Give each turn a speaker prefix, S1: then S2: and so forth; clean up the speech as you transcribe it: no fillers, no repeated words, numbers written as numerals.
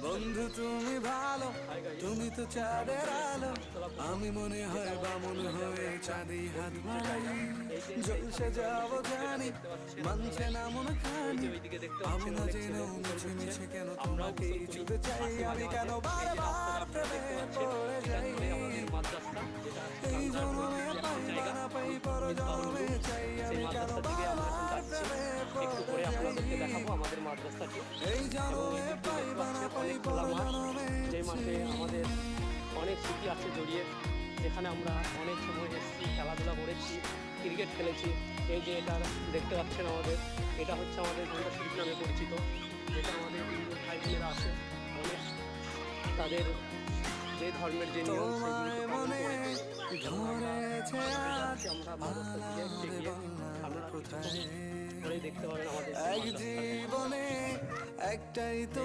S1: বন্ধু তুমি ভালো, তুমি তো চাঁদের আলো, আমি মনে হয় বামন হয়ে চাঁদি হাত বাড়াই। জলসে যাবো জানি, মানছে না মন খানি, আমি না জেনেও মিছে মিছে কেন তোমাকে ছুতে চাই। আমি কেন বারবার প্রেমে পড়ে যাই, এই জন্মে পাই বা না পাই পর জন্মে চাই। আমি কেন বারবার প্রেমে পড়ে যাই,
S2: আমাদের মাদ্রাসাটি
S1: এই জন্মে পাই বা না পাই পর জন্মে
S2: যে মাঠে আমাদের অনেক স্মৃতি আছে জড়িয়ে, যেখানে আমরা অনেক সময় এসেছি, খেলাধুলা করেছি, ক্রিকেট খেলেছি। এই যে এটা দেখতে পাচ্ছেন আমাদের, এটা হচ্ছে আমাদের ঘণ্টা শরীফ নামে পরিচিত, যেটা আমাদের হিন্দু ভাই বোনেরা আছে অনেক, তাদের যে ধর্মের যে নিয়ম
S1: তোমায় মনে ধরেছে আজ,
S2: আমরা মাদ্রাসা থেকে এগিয়ে আমরা
S1: কোথায়
S2: দেখতে পারেন আমাদের
S1: এক জীবনে একটাই তো